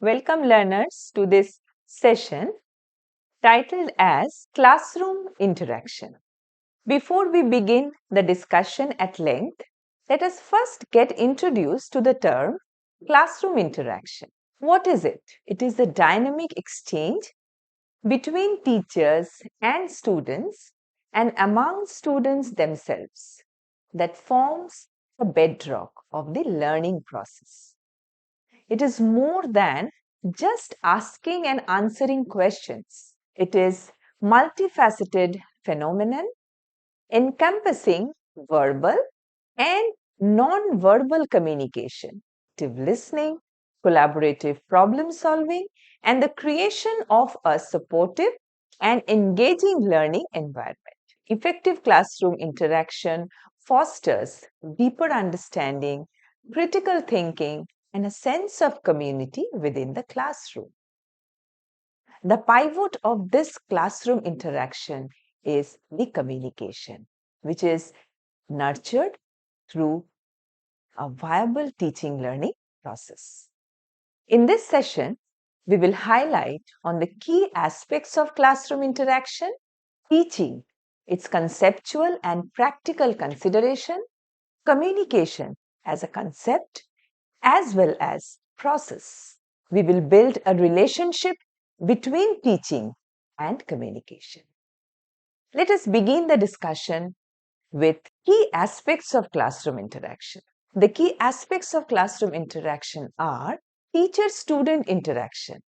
Welcome learners to this session titled as Classroom Interaction. Before we begin the discussion at length, let us first get introduced to the term classroom interaction. What is it? It is a dynamic exchange between teachers and students and among students themselves that forms the bedrock of the learning process. It is more than just asking and answering questions. It is multifaceted phenomenon encompassing verbal and non-verbal communication, active listening, collaborative problem solving, and the creation of a supportive and engaging learning environment. Effective classroom interaction fosters deeper understanding, critical thinking, and a sense of community within the classroom. The pivot of this classroom interaction is the communication, which is nurtured through a viable teaching learning process. In this session, we will highlight on the key aspects of classroom interaction, teaching, its conceptual and practical consideration, communication as a concept, as well as process. We will build a relationship between teaching and communication. Let us begin the discussion with key aspects of classroom interaction. The key aspects of classroom interaction are teacher-student interaction.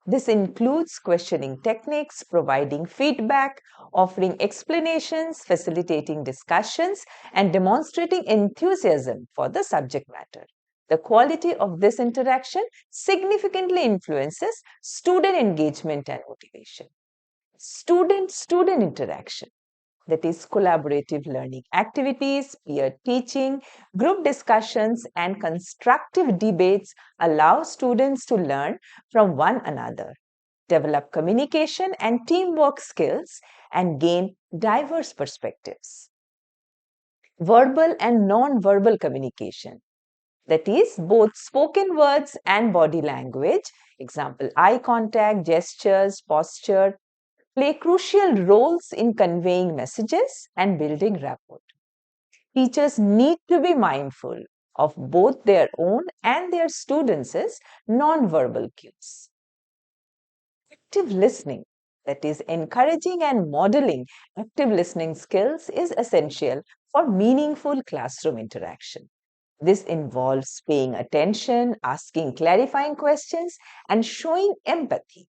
This includes questioning techniques, providing feedback, offering explanations, facilitating discussions, and demonstrating enthusiasm for the subject matter. The quality of this interaction significantly influences student engagement and motivation. Student-student interaction, that is collaborative learning activities, peer teaching, group discussions, and constructive debates allow students to learn from one another, develop communication and teamwork skills, and gain diverse perspectives. Verbal and non-verbal communication, that is both spoken words and body language, example eye contact, gestures, posture, play crucial roles in conveying messages and building rapport. Teachers need to be mindful of both their own and their students' non-verbal cues. Active listening, that is encouraging and modeling active listening skills, is essential for meaningful classroom interaction. This involves paying attention, asking clarifying questions, and showing empathy.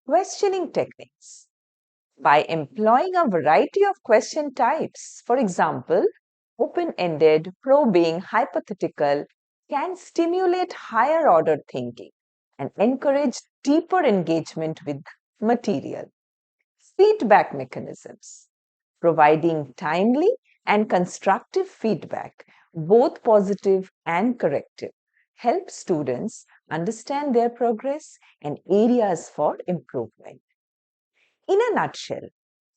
Questioning techniques. By employing a variety of question types, for example, open-ended, probing, hypothetical, can stimulate higher order thinking and encourage deeper engagement with material. Feedback mechanisms. Providing timely and constructive feedback, both positive and corrective, help students understand their progress and areas for improvement. In a nutshell,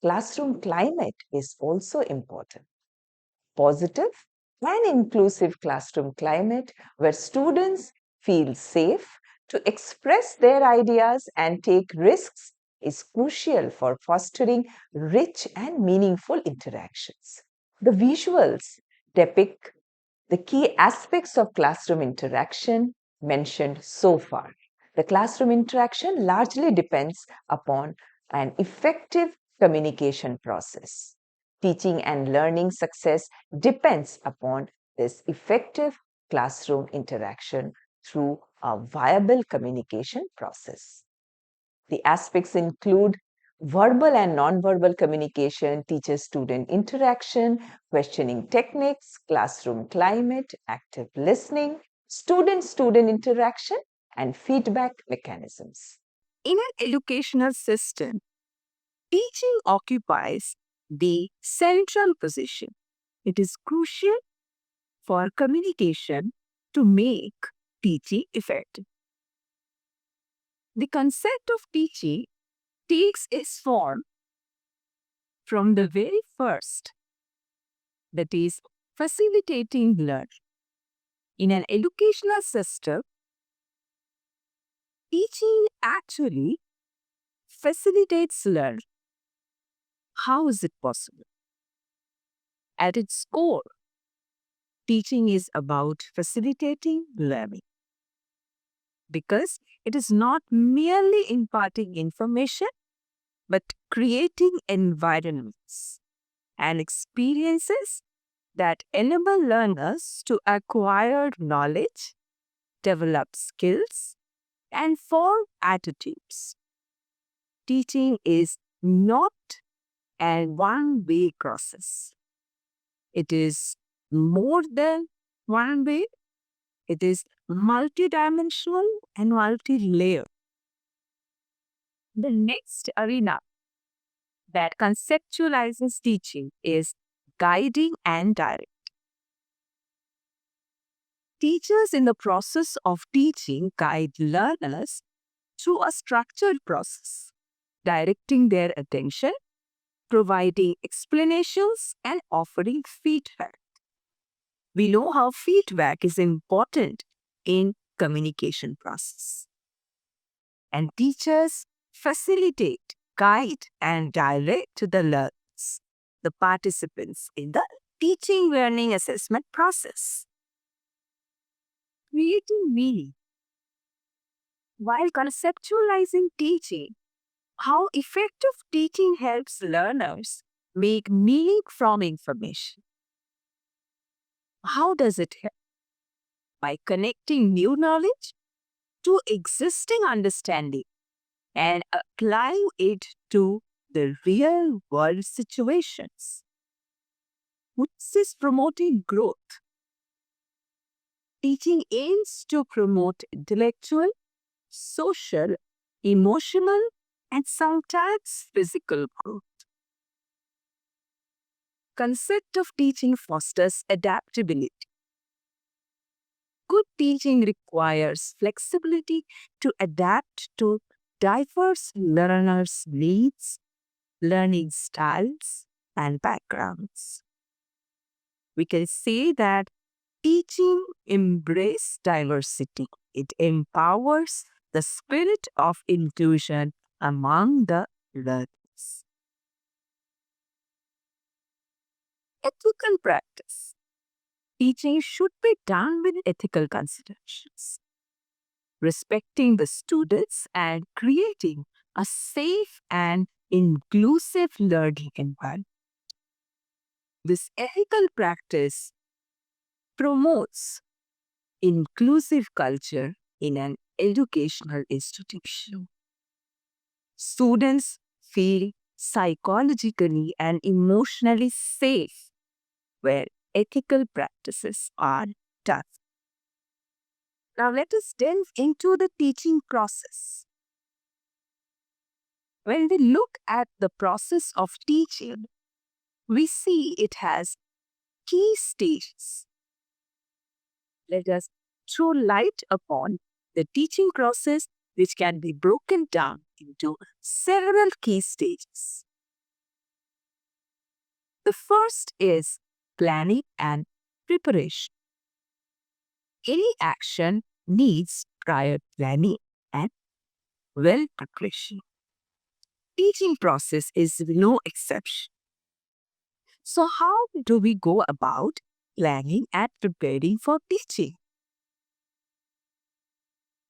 classroom climate is also important. Positive and inclusive classroom climate where students feel safe to express their ideas and take risks is crucial for fostering rich and meaningful interactions. The visuals depict the key aspects of classroom interaction mentioned so far. The classroom interaction largely depends upon an effective communication process. Teaching and learning success depends upon this effective classroom interaction through a viable communication process. The aspects include verbal and non-verbal communication, teacher-student interaction, questioning techniques, classroom climate, active listening, student-student interaction, and feedback mechanisms. In an educational system, teaching occupies the central position. It is crucial for communication to make teaching effective. The concept of teaching takes its form from the very first, that is, facilitating learning. In an educational system, teaching actually facilitates learning. How is it possible? At its core, teaching is about facilitating learning because it is not merely imparting information but creating environments and experiences that enable learners to acquire knowledge, develop skills, and form attitudes. Teaching is not a one-way process. It is more than one way. It is multidimensional and multi-layered. The next arena that conceptualizes teaching is guiding and directing. Teachers in the process of teaching guide learners through a structured process, directing their attention, providing explanations, and offering feedback. We know how feedback is important in communication process. And teachers facilitate, guide, and direct the learners, the participants in the teaching learning assessment process. Creating meaning. While conceptualizing teaching, how effective teaching helps learners make meaning from information. How does it help? By connecting new knowledge to existing understanding and applying it to the real world situations. This is promoting growth. Teaching aims to promote intellectual, social, emotional, and sometimes physical growth. Concept of teaching fosters adaptability. Good teaching requires flexibility to adapt to diverse learners' needs, learning styles, and backgrounds. We can say that teaching embraces diversity. It empowers the spirit of inclusion among the learners. Ethical practice. Teaching should be done with ethical considerations, respecting the students and creating a safe and inclusive learning environment. This ethical practice promotes inclusive culture in an educational institution. Students feel psychologically and emotionally safe where ethical practices are done. Now let us delve into the teaching process. When we look at the process of teaching, we see it has key stages. Let us throw light upon the teaching process, which can be broken down into several key stages. The first is planning and preparation. Any action needs prior planning and well preparation. Teaching process is no exception. So how do we go about planning and preparing for teaching?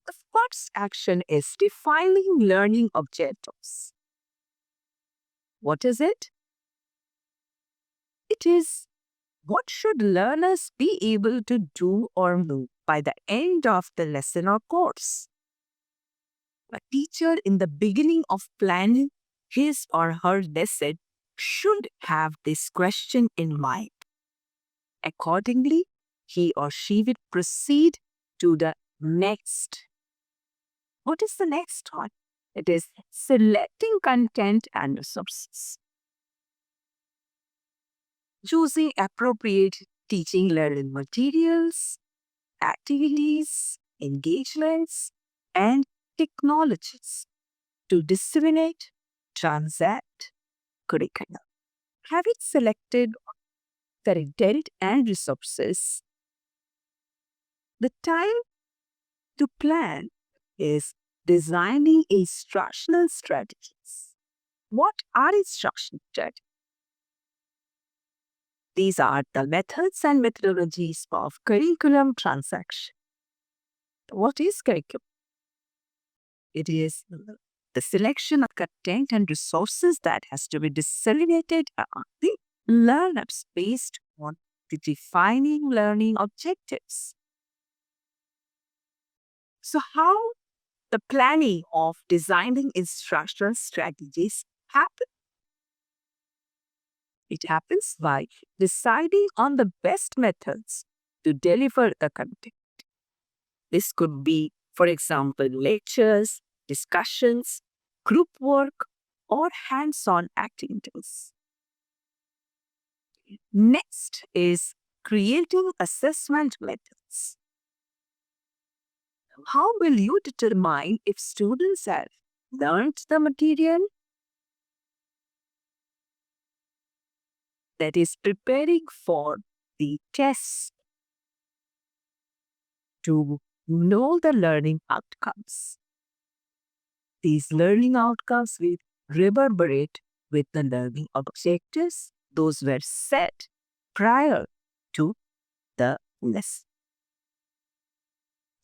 The first action is defining learning objectives. What is it? It is what should learners be able to do or know by the end of the lesson or course? A teacher in the beginning of planning his or her lesson should have this question in mind. Accordingly, he or she will proceed to the next. What is the next one? It is selecting content and resources, choosing appropriate teaching learning materials, activities, engagements, and technologies to disseminate, transact curriculum. Having selected content and resources, the time to plan is designing instructional strategies. What are instructional strategies? These are the methods and methodologies of curriculum transaction. What is curriculum? It is the selection of content and resources that has to be disseminated among the learners based on the defining learning objectives. So, how the planning of designing instructional strategies happen? It happens by deciding on the best methods to deliver the content. This could be, for example, lectures, discussions, group work, or hands-on activities. Next is creating assessment methods. How will you determine if students have learned the material? That is preparing for the test to know the learning outcomes. These learning outcomes will reverberate with the learning objectives. Those were set prior to the lesson.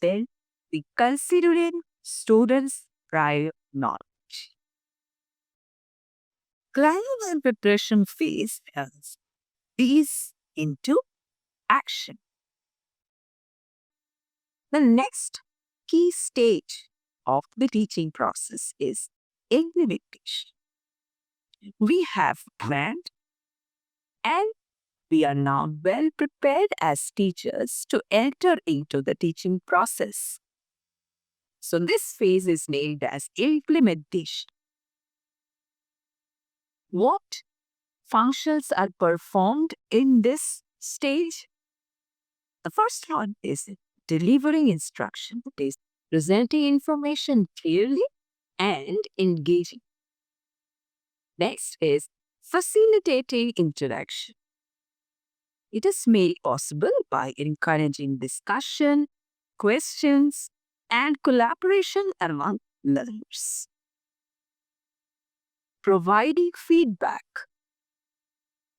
Then we considering students' prior knowledge. Planning and preparation phase turns these into action. The next key stage of the teaching process is implementation. We have planned and we are now well prepared as teachers to enter into the teaching process. So this phase is named as implementation. What functions are performed in this stage? The first one is delivering instruction. It is presenting information clearly and engaging. Next is facilitating interaction. It is made possible by encouraging discussion, questions, and collaboration among learners. Providing feedback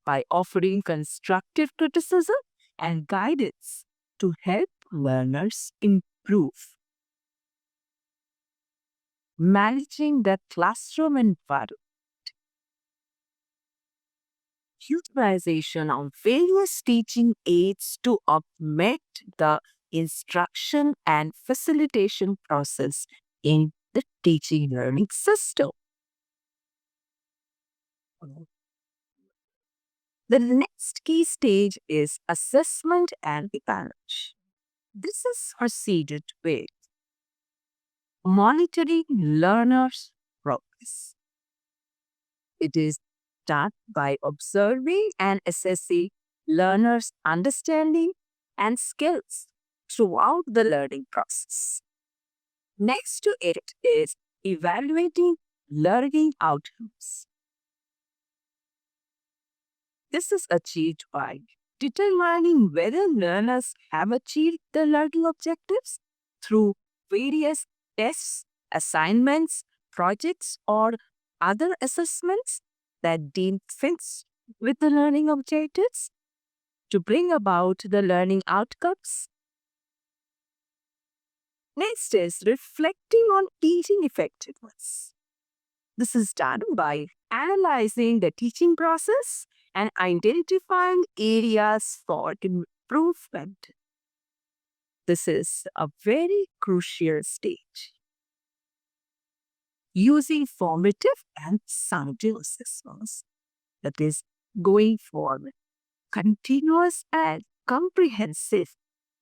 by offering constructive criticism and guidance to help learners improve. Managing the classroom environment. Utilization of various teaching aids to augment the instruction and facilitation process in the teaching learning system. The next key stage is assessment and evaluation. This is proceeded with monitoring learners' progress. It is done by observing and assessing learners' understanding and skills throughout the learning process. Next to it is evaluating learning outcomes. This is achieved by determining whether learners have achieved the learning objectives through various tests, assignments, projects, or other assessments that deem fits with the learning objectives to bring about the learning outcomes. Next is reflecting on teaching effectiveness. This is done by analyzing the teaching process and identifying areas for improvement. This is a very crucial stage. Using formative and summative assessments, that is, going for continuous and comprehensive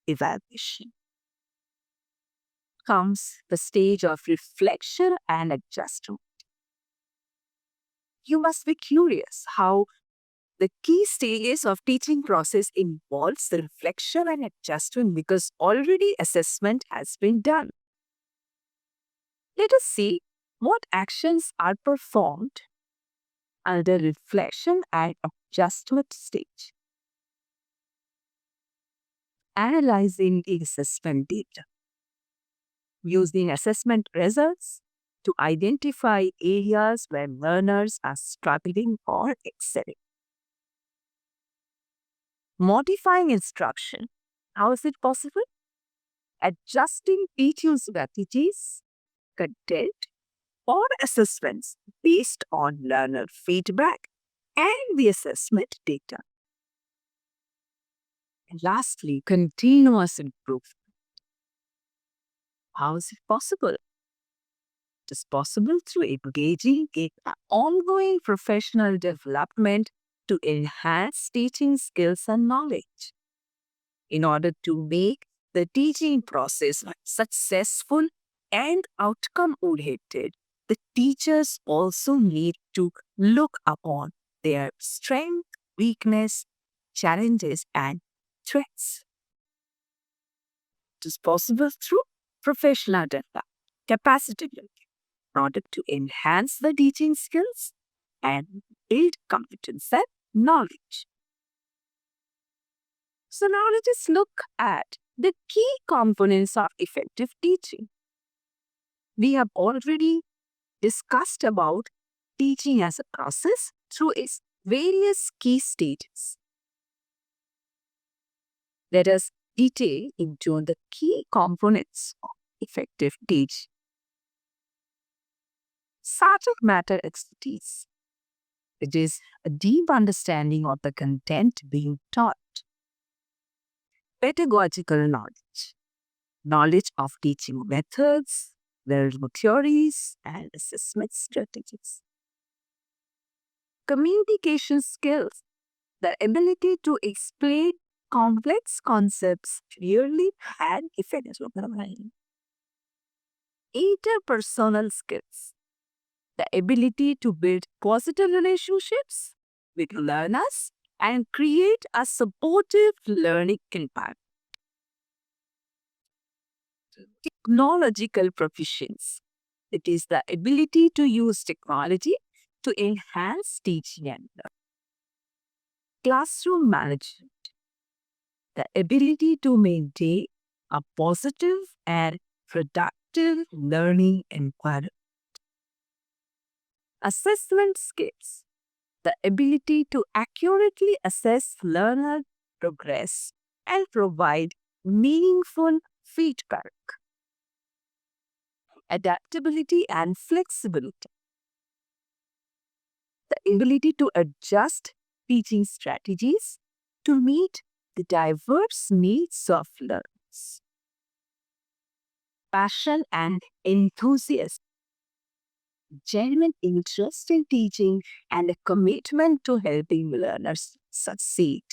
evaluation. comes the stage of reflection and adjustment. You must be curious how the key stages of teaching process involves the reflection and adjustment because already assessment has been done. Let us see what actions are performed under reflection and adjustment stage. Analyzing the assessment data. Using assessment results to identify areas where learners are struggling or excelling. Modifying instruction. How is it possible? Adjusting teaching strategies, content, or assessments based on learner feedback and the assessment data. And lastly, continuous improvement. How is it possible? It is possible through engaging in ongoing professional development to enhance teaching skills and knowledge. In order to make the teaching process successful and outcome-oriented, the teachers also need to look upon their strength, weakness, challenges, and threats. It is possible through professional development, capacity building, in order to enhance the teaching skills and build competence and knowledge. So now let us look at the key components of effective teaching. We have already discussed about teaching as a process through its various key stages. Let us detail into the key components of effective teaching. Subject matter expertise. It is a deep understanding of the content being taught. Pedagogical knowledge. Knowledge of teaching methods, learning theories, and assessment strategies. Communication skills. The ability to explain complex concepts clearly and effectively. Interpersonal skills. The ability to build positive relationships with learners and create a supportive learning environment. Technological proficiency. It is the ability to use technology to enhance teaching and learning. Classroom management. The ability to maintain a positive and productive learning environment. Assessment skills. The ability to accurately assess learner progress and provide meaningful feedback. Adaptability and flexibility. The ability to adjust teaching strategies to meet the diverse needs of learners. Passion and enthusiasm. Genuine interest in teaching and a commitment to helping learners succeed.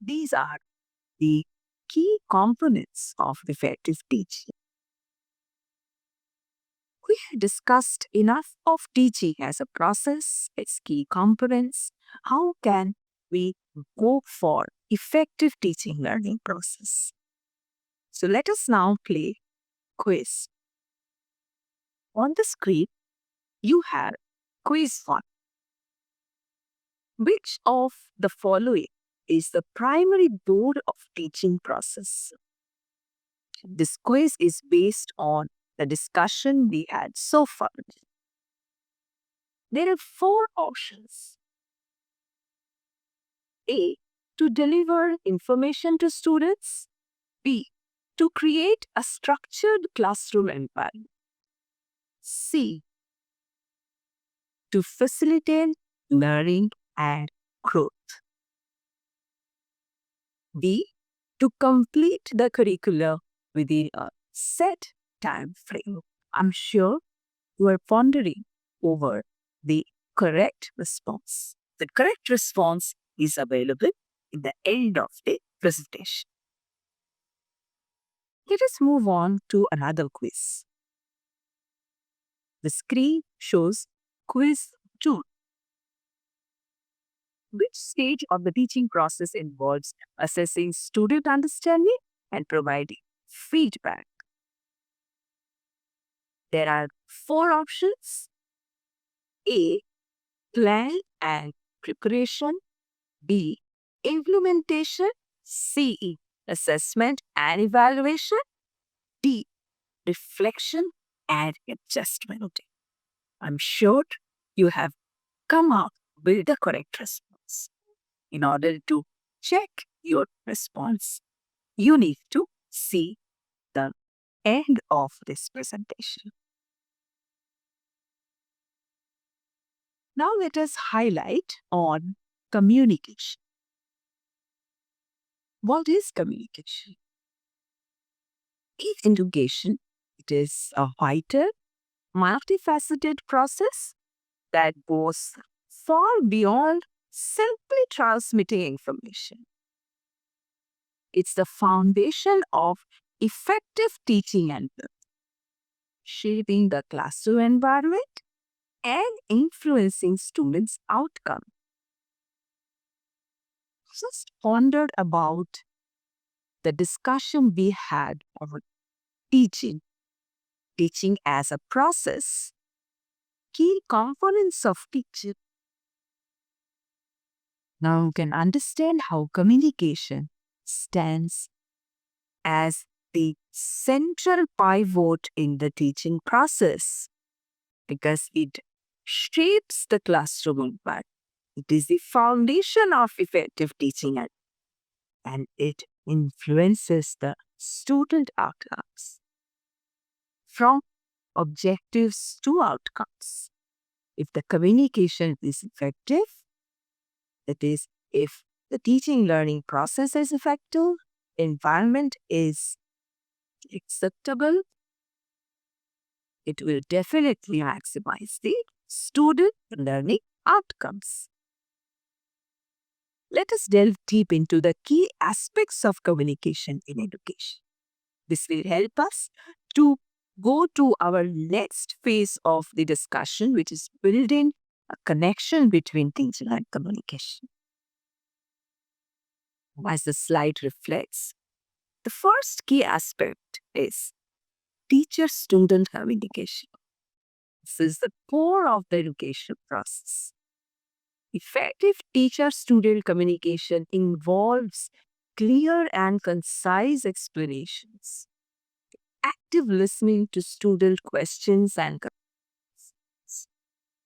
These are the key components of effective teaching. We have discussed enough of teaching as a process, its key components. How can we go for effective teaching learning process? So let us now play quiz. On the screen, you have quiz 1. Which of the following is the primary goal of teaching process? This quiz is based on the discussion we had so far. There are 4 options. A. To deliver information to students. B. To create a structured classroom environment. C. To facilitate learning and growth. B. To complete the curriculum within a set time frame. I'm sure you are pondering over the correct response. The correct response is available in the end of the presentation. Let us move on to another quiz. The screen shows quiz 2. Which stage of the teaching process involves assessing student understanding and providing feedback? There are 4 options. A. Plan and preparation. B. Implementation. C. Assessment and evaluation. D. Reflection and adjustment. I'm sure you have come out with the correct response. In order to check your response, you need to see the end of this presentation. Now let us highlight on communication. What is communication? In education, it is a vital, multifaceted process that goes far beyond simply transmitting information. It's the foundation of effective teaching and learning, shaping the classroom environment and influencing students' outcome. Just pondered about the discussion we had on teaching. Teaching as a process, key components of teaching. Now you can understand how communication stands as the central pivot in the teaching process because it shapes the classroom environment. It is the foundation of effective teaching and it influences the student outcomes. From objectives to outcomes. If the communication is effective, that is, if the teaching learning process is effective, environment is acceptable, it will definitely maximize the student learning outcomes. Let us delve deep into the key aspects of communication in education. This will help us to go to our next phase of the discussion, which is building a connection between teaching and communication. As the slide reflects, the first key aspect is teacher-student communication. This is the core of the education process. Effective teacher-student communication involves clear and concise explanations, active listening to student questions and concerns,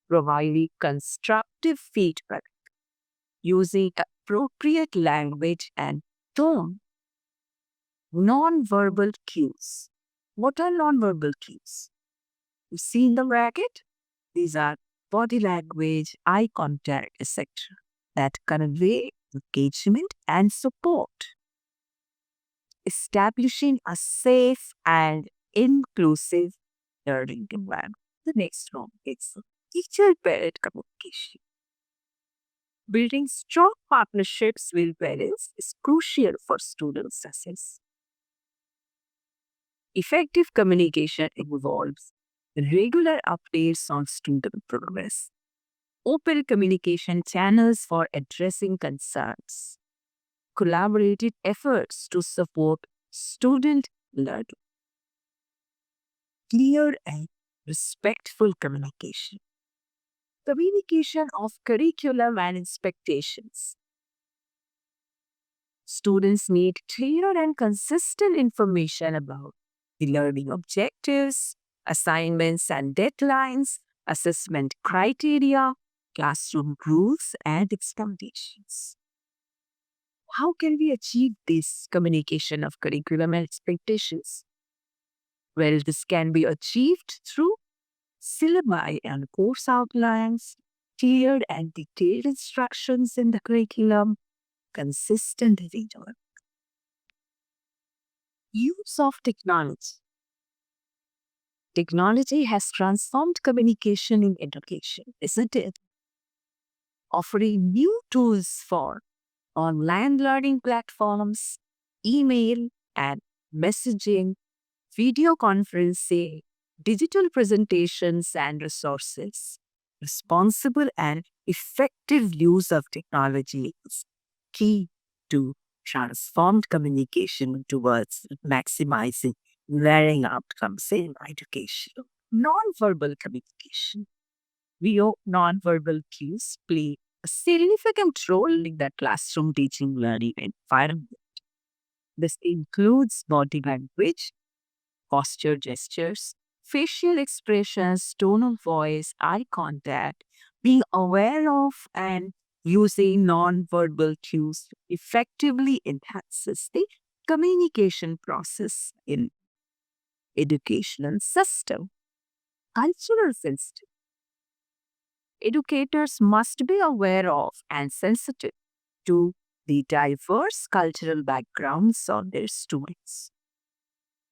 providing constructive feedback, using appropriate language and tone. Non-verbal cues. What are non-verbal cues? You see in the bracket? These are body language, eye contact, etc. that convey engagement and support. Establishing a safe and inclusive learning environment. The next one is teacher-parent communication. Building strong partnerships with parents is crucial for student success. Effective communication involves regular updates on student progress, open communication channels for addressing concerns, collaborative efforts to support student learning, clear and respectful communication, communication of curriculum and expectations. Students need clear and consistent information about the learning objectives, assignments and deadlines, assessment criteria, classroom rules, and expectations. How can we achieve this communication of curriculum and expectations? Well, this can be achieved through syllabi and course outlines, clear and detailed instructions in the curriculum, consistent reading. Use of technology. Technology has transformed communication in education, isn't it? Offering new tools for online learning platforms, email, and messaging, video conferencing, digital presentations, and resources. Responsible and effective use of technology is key to transformed communication towards maximizing learning outcomes in education. Nonverbal communication. We know nonverbal cues play a significant role in the classroom teaching learning environment. This includes body language, posture gestures, facial expressions, tone of voice, eye contact, being aware of and using non-verbal cues effectively enhances the communication process in educational system. Cultural sensitivity. Educators must be aware of and sensitive to the diverse cultural backgrounds of their students.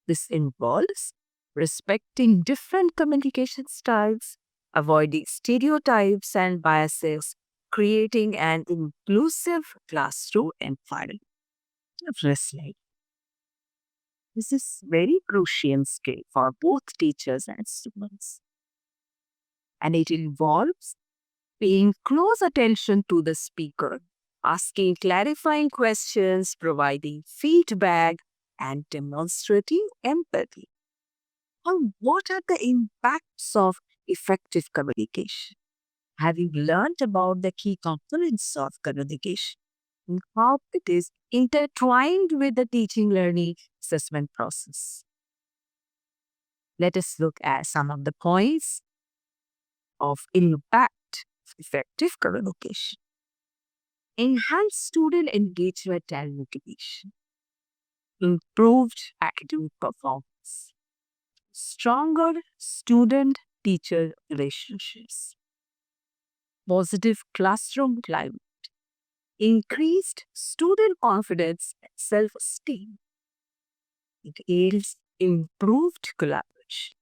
This involves respecting different communication styles, avoiding stereotypes and biases, creating an inclusive classroom environment. Wrestling. This is very crucial skill for both teachers and students. And it involves paying close attention to the speaker, asking clarifying questions, providing feedback, and demonstrating empathy. And what are the impacts of effective communication? Having learned about the key components of communication and how it is intertwined with the teaching learning assessment process. Let us look at some of the points of impact of effective communication. Enhance student engagement and motivation. Improved academic performance. Stronger student-teacher relationships. Positive classroom climate. Increased student confidence and self-esteem. It yields improved collaboration.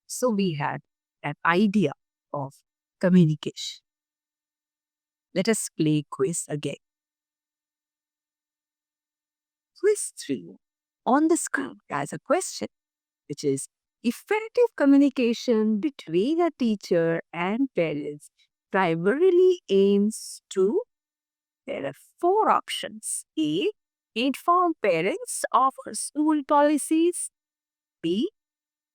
So we had an idea of communication. Let us play quiz again. Quiz 3 on the screen has a question, which is effective communication between a teacher and parents primarily aims to, there are 4 options. A, inform parents of school policies. B,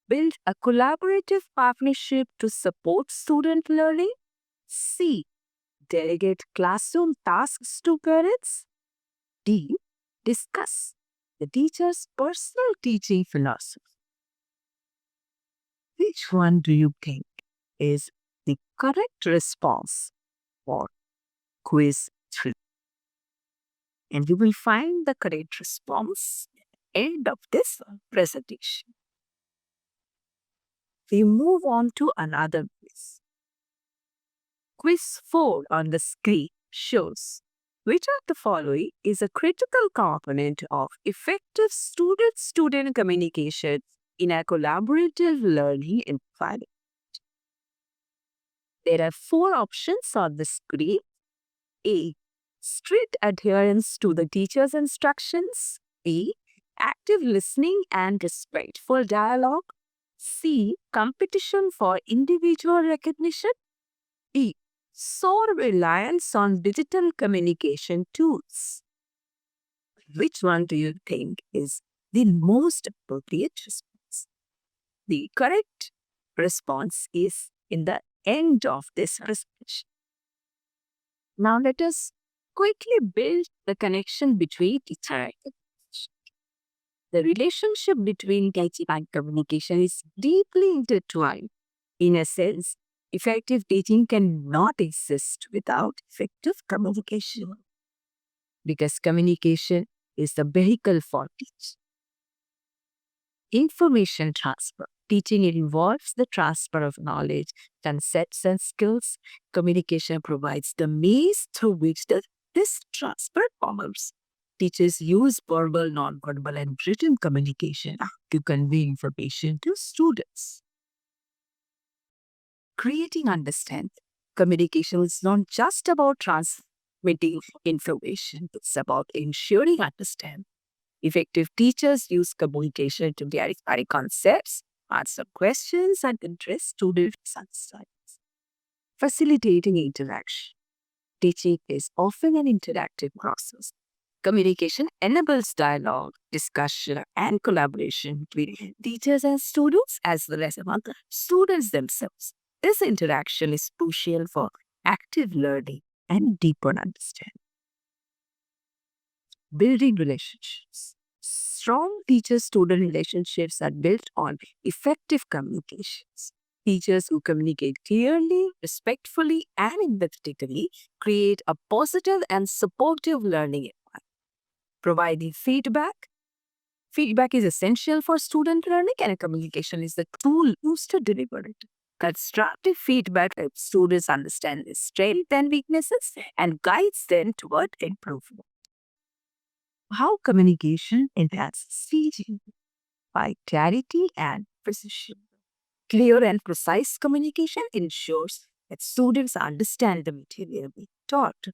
build a collaborative partnership to support student learning. C, delegate classroom tasks to parents. D, discuss the teacher's personal teaching philosophy. Which one do you think is the correct response for quiz 3? And you will find the correct response at the end of this presentation. We move on to another quiz. Quiz 4 on the screen shows which of the following is a critical component of effective student-student communication in a collaborative learning environment. There are 4 options on the screen. A, strict adherence to the teacher's instructions. B, active listening and respectful dialogue. C, competition for individual recognition. D, sole reliance on digital communication tools. Which one do you think is the most appropriate response? The correct response is in the end of this presentation. Now let us quickly build the connection between teacher and communication. The relationship between teaching and communication is deeply intertwined. In a sense, effective teaching cannot exist without effective communication, because communication is the vehicle for teaching. Information transfer. Teaching involves the transfer of knowledge, concepts, and skills. Communication provides the means through which this transfer occurs. Teachers use verbal, non-verbal, and written communication to convey information to students. Creating understanding. Communication is not just about transmitting information, it's about ensuring understanding. Effective teachers use communication to clarify concepts, answer questions, and address student misunderstandings. Facilitating interaction. Teaching is often an interactive process. Communication enables dialogue, discussion, and collaboration between teachers and students, as well as among students themselves. This interaction is crucial for active learning and deeper understanding. Building relationships. Strong teacher-student relationships are built on effective communications. Teachers who communicate clearly, respectfully, and empathetically create a positive and supportive learning environment. Providing feedback. Feedback is essential for student learning, and communication is the tool used to deliver it. Constructive feedback helps students understand their strengths and weaknesses and guides them toward improvement. How communication enhances teaching by clarity and precision. Clear and precise communication ensures that students understand the material being taught.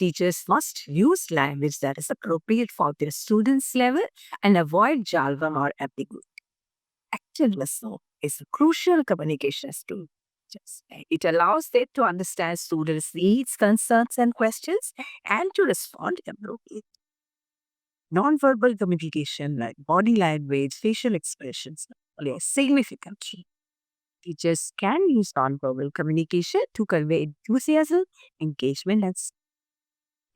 Teachers must use language that is appropriate for their students' level and avoid jargon or ambiguity. Active listening is a crucial communication tool. It allows them to understand students' needs, concerns, and questions and to respond appropriately. Nonverbal communication like body language, facial expressions play a significant role. Teachers can use nonverbal communication to convey enthusiasm, engagement, and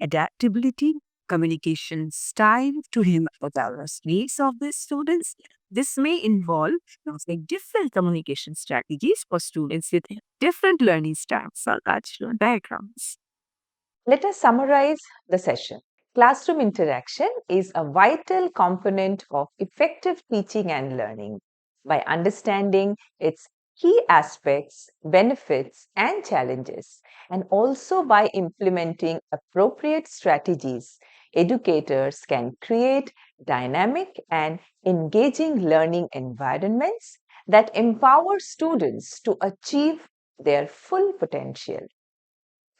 adaptability, communication style to him or the needs of the students. This may involve using different communication strategies for students with different learning styles or cultural backgrounds. Let us summarize the session. Classroom interaction is a vital component of effective teaching and learning. By understanding its key aspects, benefits, and challenges, and also by implementing appropriate strategies, educators can create dynamic and engaging learning environments that empower students to achieve their full potential.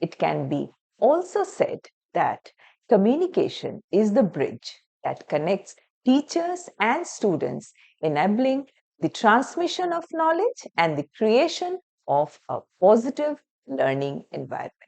It can be also said that communication is the bridge that connects teachers and students, enabling the transmission of knowledge and the creation of a positive learning environment.